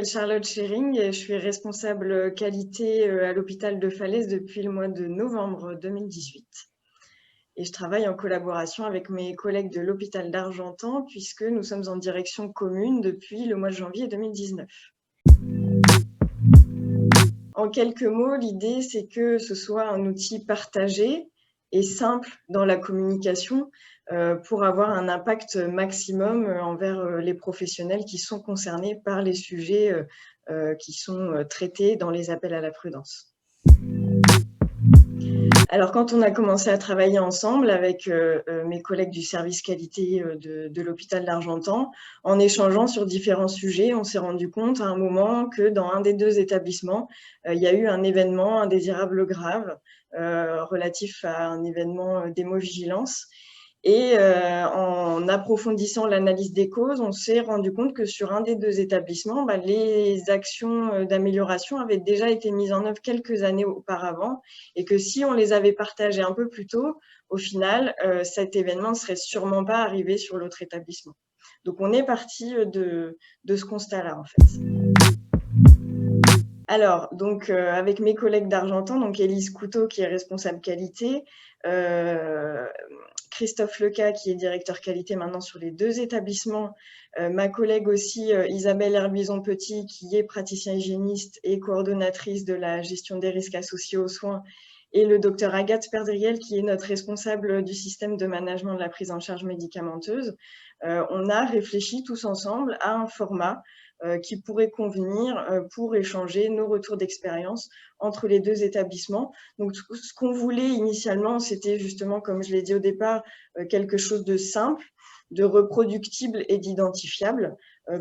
m'appelle Charlotte Schering et je suis responsable qualité à l'hôpital de Falaise depuis le mois de novembre 2018. Et je travaille en collaboration avec mes collègues de l'hôpital d'Argentan puisque nous sommes en direction commune depuis le mois de janvier 2019. En quelques mots, l'idée, c'est que ce soit un outil partagé et simple dans la communication pour avoir un impact maximum envers les professionnels qui sont concernés par les sujets qui sont traités dans les appels à la prudence. Alors, quand on a commencé à travailler ensemble avec mes collègues du service qualité de l'hôpital d'Argentan, en échangeant sur différents sujets, on s'est rendu compte à un moment que dans un des deux établissements, il y a eu un événement indésirable grave relatif à un événement d'hémovigilance. Et en approfondissant l'analyse des causes, on s'est rendu compte que sur un des deux établissements, les actions d'amélioration avaient déjà été mises en œuvre quelques années auparavant et que si on les avait partagées un peu plus tôt, au final, cet événement ne serait sûrement pas arrivé sur l'autre établissement. Donc, on est parti de ce constat-là, en fait. Alors, donc, avec mes collègues d'Argentan, donc Élise Couteau qui est responsable qualité, Christophe Leca qui est directeur qualité maintenant sur les deux établissements, ma collègue aussi Isabelle Herbison-Petit qui est praticien hygiéniste et coordonnatrice de la gestion des risques associés aux soins, et le docteur Agathe Perdriel qui est notre responsable du système de management de la prise en charge médicamenteuse. On a réfléchi tous ensemble à un format qui pourrait convenir pour échanger nos retours d'expérience entre les deux établissements. Donc, ce qu'on voulait initialement, c'était justement, comme je l'ai dit au départ, quelque chose de simple, de reproductible et d'identifiable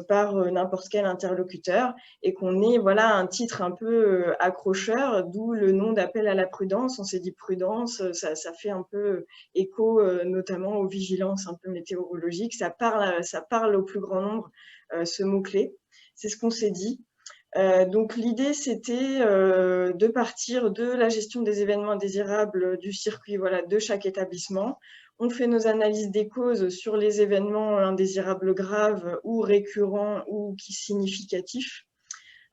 par n'importe quel interlocuteur, et qu'on ait un titre un peu accrocheur, d'où le nom d'appel à la prudence. On s'est dit prudence, ça fait un peu écho notamment aux vigilances un peu météorologiques, ça parle au plus grand nombre, ce mot-clé. C'est ce qu'on s'est dit. Donc l'idée, c'était de partir de la gestion des événements indésirables du circuit de chaque établissement. On fait nos analyses des causes sur les événements indésirables graves ou récurrents ou significatifs.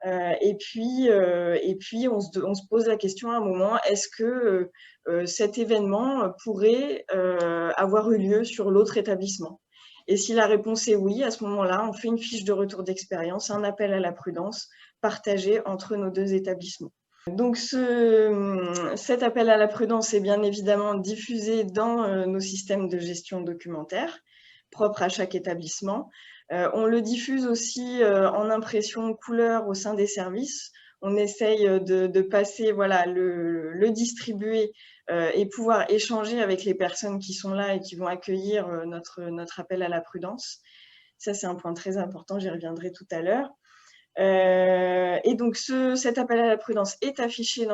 Et puis, on se pose la question à un moment, est-ce que cet événement pourrait avoir eu lieu sur l'autre établissement ? Et si la réponse est oui, à ce moment-là, on fait une fiche de retour d'expérience, un appel à la prudence partagé entre nos deux établissements. Donc, cet appel à la prudence est bien évidemment diffusé dans nos systèmes de gestion documentaire propres à chaque établissement. On le diffuse aussi en impression couleur au sein des services. On essaye de passer, le distribuer et pouvoir échanger avec les personnes qui sont là et qui vont accueillir notre appel à la prudence. Ça, c'est un point très important, j'y reviendrai tout à l'heure. Et donc, cet appel à la prudence est affiché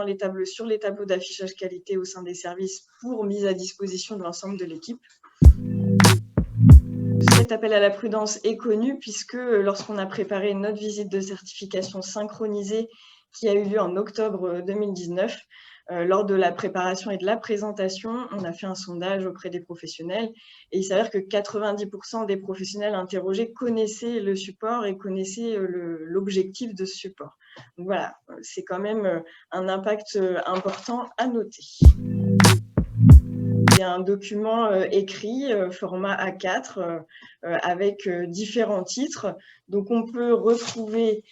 sur les tableaux d'affichage qualité au sein des services pour mise à disposition de l'ensemble de l'équipe. Cet appel à la prudence est connu puisque lorsqu'on a préparé notre visite de certification synchronisée qui a eu lieu en octobre 2019, lors de la préparation et de la présentation, on a fait un sondage auprès des professionnels et il s'avère que 90% des professionnels interrogés connaissaient le support et connaissaient l'objectif de ce support. Donc voilà, c'est quand même un impact important à noter. Il y a un document écrit, format A4, avec différents titres. Donc, on peut retrouver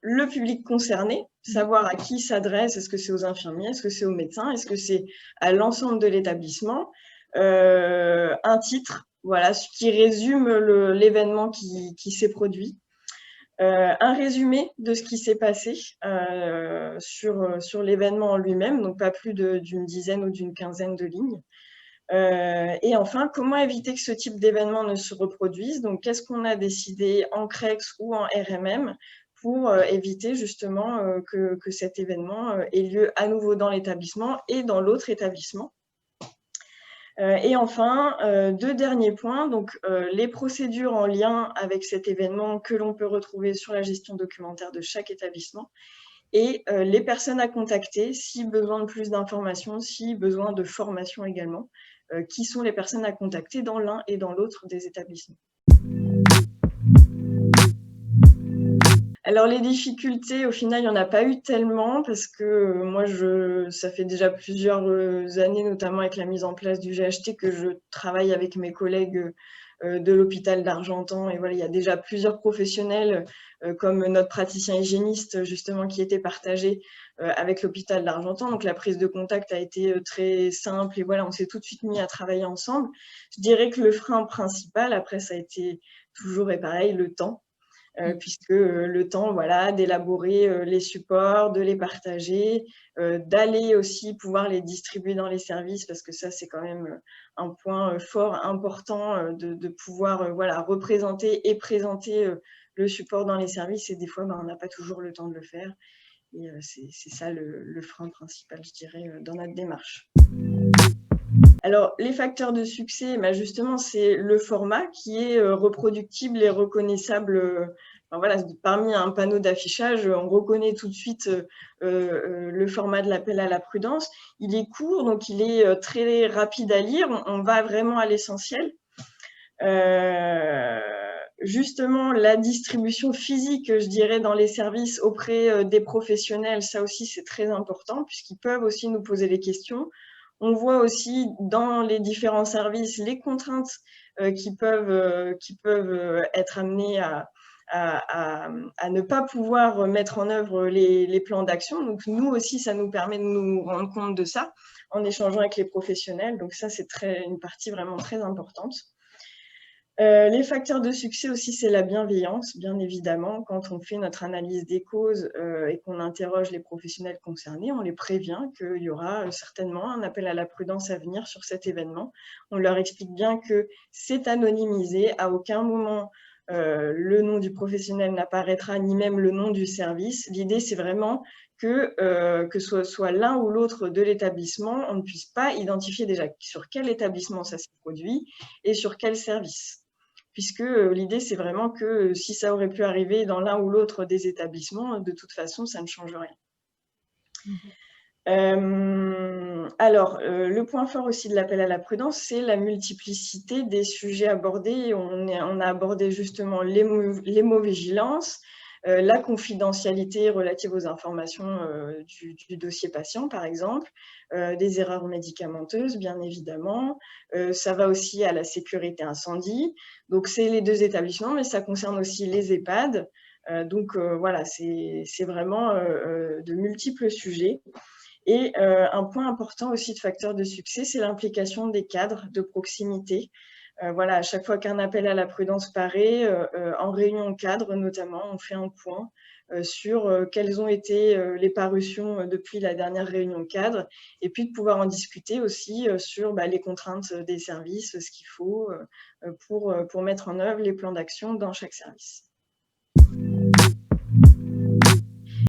le public concerné, savoir à qui s'adresse, est-ce que c'est aux infirmiers, est-ce que c'est aux médecins, est-ce que c'est à l'ensemble de l'établissement. Un titre, ce qui résume l'événement qui s'est produit. Un résumé de ce qui s'est passé sur l'événement en lui-même, donc pas plus d'une dizaine ou d'une quinzaine de lignes. Et enfin, comment éviter que ce type d'événement ne se reproduise? Donc, qu'est-ce qu'on a décidé en CREX ou en RMM pour éviter justement que cet événement ait lieu à nouveau dans l'établissement et dans l'autre établissement? Et enfin, deux derniers points, donc les procédures en lien avec cet événement que l'on peut retrouver sur la gestion documentaire de chaque établissement et les personnes à contacter si besoin de plus d'informations, si besoin de formation également, qui sont les personnes à contacter dans l'un et dans l'autre des établissements. Alors les difficultés, au final, il n'y en a pas eu tellement parce que moi, ça fait déjà plusieurs années, notamment avec la mise en place du GHT, que je travaille avec mes collègues de l'hôpital d'Argentan. Et voilà, il y a déjà plusieurs professionnels comme notre praticien hygiéniste, justement, qui était partagé avec l'hôpital d'Argentan. Donc la prise de contact a été très simple et voilà, on s'est tout de suite mis à travailler ensemble. Je dirais que le frein principal, après, ça a été toujours et pareil, le temps. Puisque le temps, voilà, d'élaborer les supports, de les partager, d'aller aussi pouvoir les distribuer dans les services, parce que ça, c'est quand même un point fort, important, de pouvoir voilà, représenter et présenter le support dans les services. Et des fois, on n'a pas toujours le temps de le faire. Et c'est ça le frein principal, je dirais, dans notre démarche. Alors, les facteurs de succès, justement, c'est le format qui est reproductible et reconnaissable. Voilà, parmi un panneau d'affichage, on reconnaît tout de suite le format de l'appel à la prudence. Il est court, donc il est très rapide à lire. On va vraiment à l'essentiel. Justement, la distribution physique, je dirais, dans les services auprès des professionnels, ça aussi, c'est très important puisqu'ils peuvent aussi nous poser les questions. On voit aussi dans les différents services les contraintes qui peuvent être amenées à ne pas pouvoir mettre en œuvre les plans d'action. Donc, nous aussi, ça nous permet de nous rendre compte de ça en échangeant avec les professionnels. Donc, ça, c'est une partie vraiment très importante. Les facteurs de succès aussi, c'est la bienveillance, bien évidemment. Quand on fait notre analyse des causes et qu'on interroge les professionnels concernés, on les prévient qu'il y aura certainement un appel à la prudence à venir sur cet événement. On leur explique bien que c'est anonymisé, à aucun moment le nom du professionnel n'apparaîtra, ni même le nom du service. L'idée, c'est vraiment que ce soit l'un ou l'autre de l'établissement, on ne puisse pas identifier déjà sur quel établissement ça s'est produit et sur quel service. Puisque l'idée, c'est vraiment que si ça aurait pu arriver dans l'un ou l'autre des établissements, de toute façon, ça ne change rien. Alors, le point fort aussi de l'appel à la prudence, c'est la multiplicité des sujets abordés. On a abordé justement l'hémovigilance, la confidentialité relative aux informations du dossier patient, par exemple, des erreurs médicamenteuses, bien évidemment. Ça va aussi à la sécurité incendie. Donc, c'est les deux établissements, mais ça concerne aussi les EHPAD. Donc, voilà, c'est vraiment de multiples sujets. Et un point important aussi de facteur de succès, c'est l'implication des cadres de proximité. Voilà, à chaque fois qu'un appel à la prudence paraît, en réunion cadre notamment, on fait un point sur quelles ont été les parutions depuis la dernière réunion cadre, et puis de pouvoir en discuter aussi sur les contraintes des services, ce qu'il faut pour mettre en œuvre les plans d'action dans chaque service.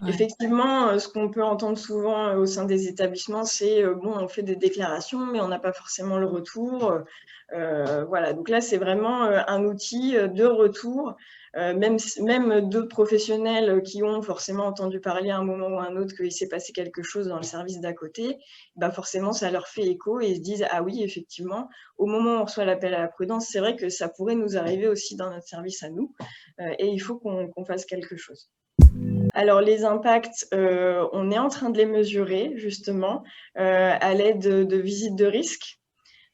Ouais. Effectivement, ce qu'on peut entendre souvent au sein des établissements, c'est bon, on fait des déclarations, mais on n'a pas forcément le retour. Voilà, donc là, c'est vraiment un outil de retour. Même d'autres professionnels qui ont forcément entendu parler à un moment ou à un autre qu'il s'est passé quelque chose dans le service d'à côté, forcément, ça leur fait écho et ils se disent « Ah oui, effectivement, au moment où on reçoit l'appel à la prudence, c'est vrai que ça pourrait nous arriver aussi dans notre service à nous et il faut qu'on fasse quelque chose. » Alors, les impacts, on est en train de les mesurer, justement, à l'aide de visites de risque.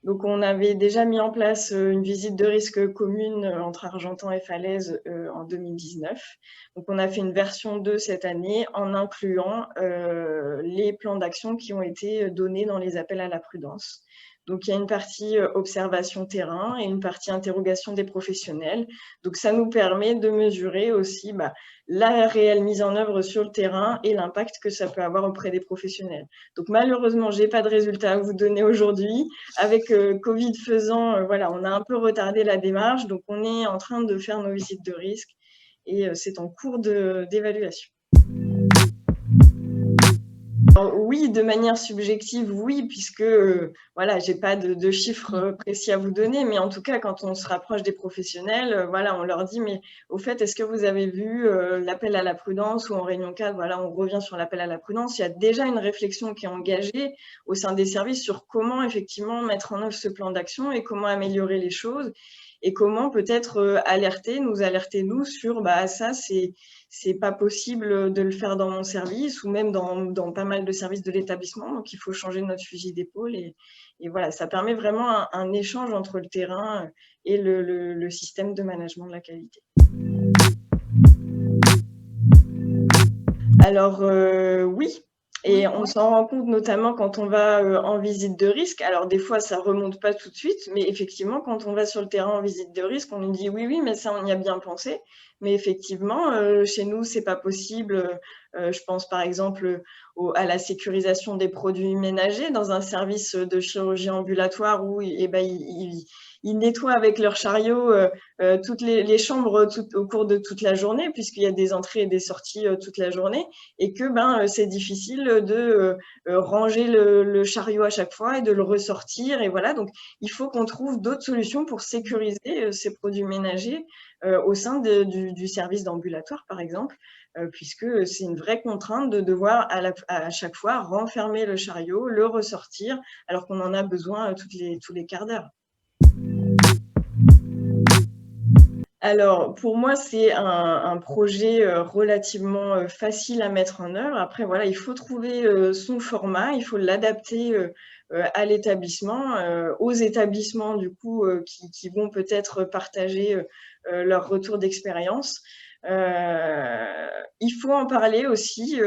Donc, on avait déjà mis en place une visite de risque commune entre Argentan et Falaise en 2019. Donc, on a fait une version 2 cette année en incluant les plans d'action qui ont été donnés dans les appels à la prudence. Donc, il y a une partie observation terrain et une partie interrogation des professionnels. Donc, ça nous permet de mesurer aussi la réelle mise en œuvre sur le terrain et l'impact que ça peut avoir auprès des professionnels. Donc, malheureusement, je n'ai pas de résultats à vous donner aujourd'hui. Avec Covid faisant, voilà, on a un peu retardé la démarche. Donc, on est en train de faire nos visites de risque et c'est en cours d'évaluation. Oui, de manière subjective, oui, puisque voilà, j'ai pas de chiffres précis à vous donner, mais en tout cas, quand on se rapproche des professionnels, voilà, on leur dit, mais au fait, est-ce que vous avez vu l'appel à la prudence ou en réunion cadre, voilà, on revient sur l'appel à la prudence, il y a déjà une réflexion qui est engagée au sein des services sur comment effectivement mettre en œuvre ce plan d'action et comment améliorer les choses. et comment peut-être nous alerter nous sur ça c'est pas possible de le faire dans mon service ou même dans pas mal de services de l'établissement, donc il faut changer notre fusil d'épaule et voilà, ça permet vraiment un échange entre le terrain et le système de management de la qualité. Alors oui, et on s'en rend compte notamment quand on va en visite de risque. Alors des fois, ça remonte pas tout de suite, mais effectivement, quand on va sur le terrain en visite de risque, on nous dit oui, oui, mais ça, on y a bien pensé. Mais effectivement, chez nous, c'est pas possible. Je pense par exemple à la sécurisation des produits ménagers dans un service de chirurgie ambulatoire où ils nettoient avec leur chariot toutes les chambres au cours de toute la journée, puisqu'il y a des entrées et des sorties toute la journée, et que c'est difficile de ranger le chariot à chaque fois et de le ressortir. Et voilà, donc il faut qu'on trouve d'autres solutions pour sécuriser ces produits ménagers au sein du service d'ambulatoire, par exemple, puisque c'est une vraie contrainte de devoir à chaque fois renfermer le chariot, le ressortir, alors qu'on en a besoin tous les quarts d'heure. Alors, pour moi, c'est un projet relativement facile à mettre en œuvre. Après, voilà, il faut trouver son format, il faut l'adapter à l'établissement, aux établissements du coup qui vont peut-être partager leur retour d'expérience. Il faut en parler aussi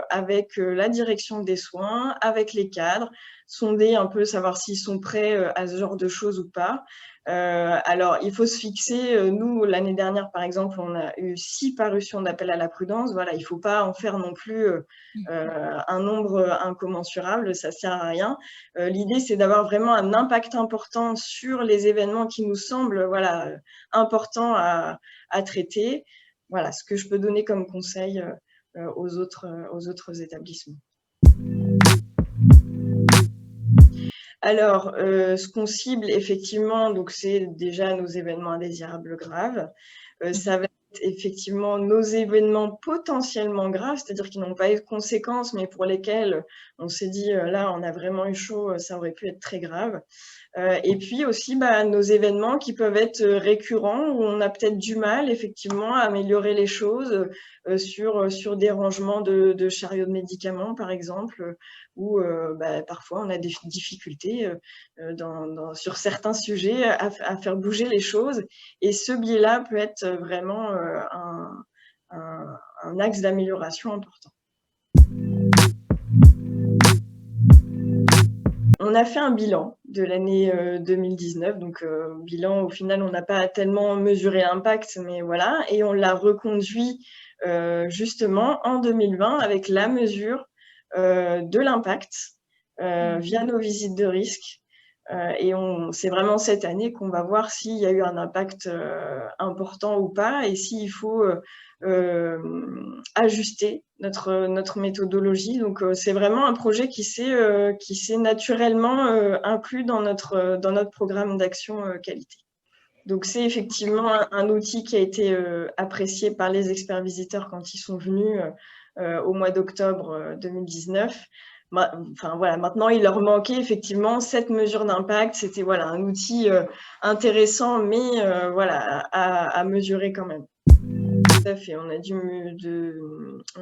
avec la direction des soins, avec les cadres, sonder un peu, savoir s'ils sont prêts à ce genre de choses ou pas. Alors, il faut se fixer, nous, l'année dernière, par exemple, on a eu 6 parutions d'appel à la prudence. Voilà, il ne faut pas en faire non plus un nombre incommensurable, ça ne sert à rien. L'idée, c'est d'avoir vraiment un impact important sur les événements qui nous semblent importants à traiter. Voilà ce que je peux donner comme conseil aux autres établissements. Alors, ce qu'on cible effectivement, donc c'est déjà nos événements indésirables graves. Ça va être effectivement nos événements potentiellement graves, c'est-à-dire qui n'ont pas eu de conséquences, mais pour lesquels on s'est dit là, on a vraiment eu chaud, ça aurait pu être très grave. Et puis aussi nos événements qui peuvent être récurrents, où on a peut-être du mal effectivement à améliorer les choses sur des rangements de chariots de médicaments par exemple, où parfois on a des difficultés sur certains sujets à faire bouger les choses. Et ce biais-là peut être vraiment un axe d'amélioration important. On a fait un bilan de l'année 2019, donc bilan, au final, on n'a pas tellement mesuré l'impact, mais voilà, et on l'a reconduit justement en 2020 avec la mesure de l'impact via nos visites de risque. Et c'est vraiment cette année qu'on va voir s'il y a eu un impact important ou pas et s'il faut ajuster notre méthodologie. Donc, c'est vraiment un projet qui s'est naturellement inclus dans notre programme d'action qualité. Donc, c'est effectivement un outil qui a été apprécié par les experts visiteurs quand ils sont venus au mois d'octobre 2019. Enfin, voilà, maintenant, il leur manquait effectivement cette mesure d'impact. C'était un outil intéressant, mais à mesurer quand même. Tout à fait. On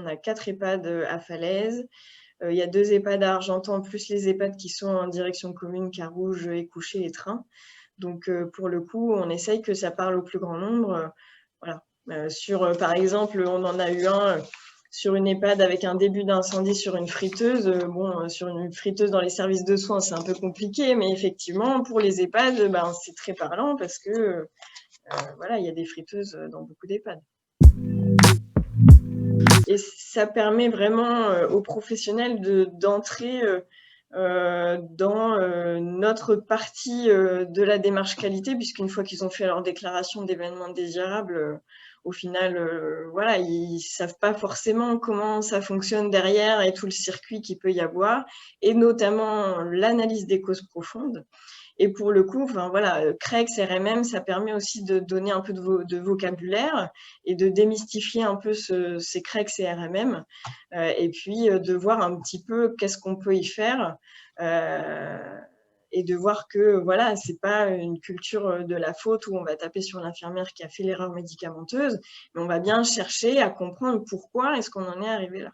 a 4 EHPAD à Falaise. Il y a 2 EHPAD à Argentan, plus les EHPAD qui sont en direction commune, Carouge, Écouché et Train. Donc, pour le coup, on essaye que ça parle au plus grand nombre. Par exemple, on en a eu un sur une EHPAD avec un début d'incendie sur une friteuse. Sur une friteuse dans les services de soins, c'est un peu compliqué, mais effectivement, pour les EHPAD, c'est très parlant parce que il y a des friteuses dans beaucoup d'EHPAD. Et ça permet vraiment aux professionnels d'entrer dans notre partie de la démarche qualité, puisqu'une fois qu'ils ont fait leur déclaration d'événements désirables, au final, ils ne savent pas forcément comment ça fonctionne derrière et tout le circuit qu'il peut y avoir, et notamment l'analyse des causes profondes. Et pour le coup, CREX, RMM, ça permet aussi de donner un peu de vocabulaire et de démystifier un peu ces CREX et RMM, et puis de voir un petit peu qu'est-ce qu'on peut y faire et de voir que voilà, c'est pas une culture de la faute où on va taper sur l'infirmière qui a fait l'erreur médicamenteuse, mais on va bien chercher à comprendre pourquoi est-ce qu'on en est arrivé là.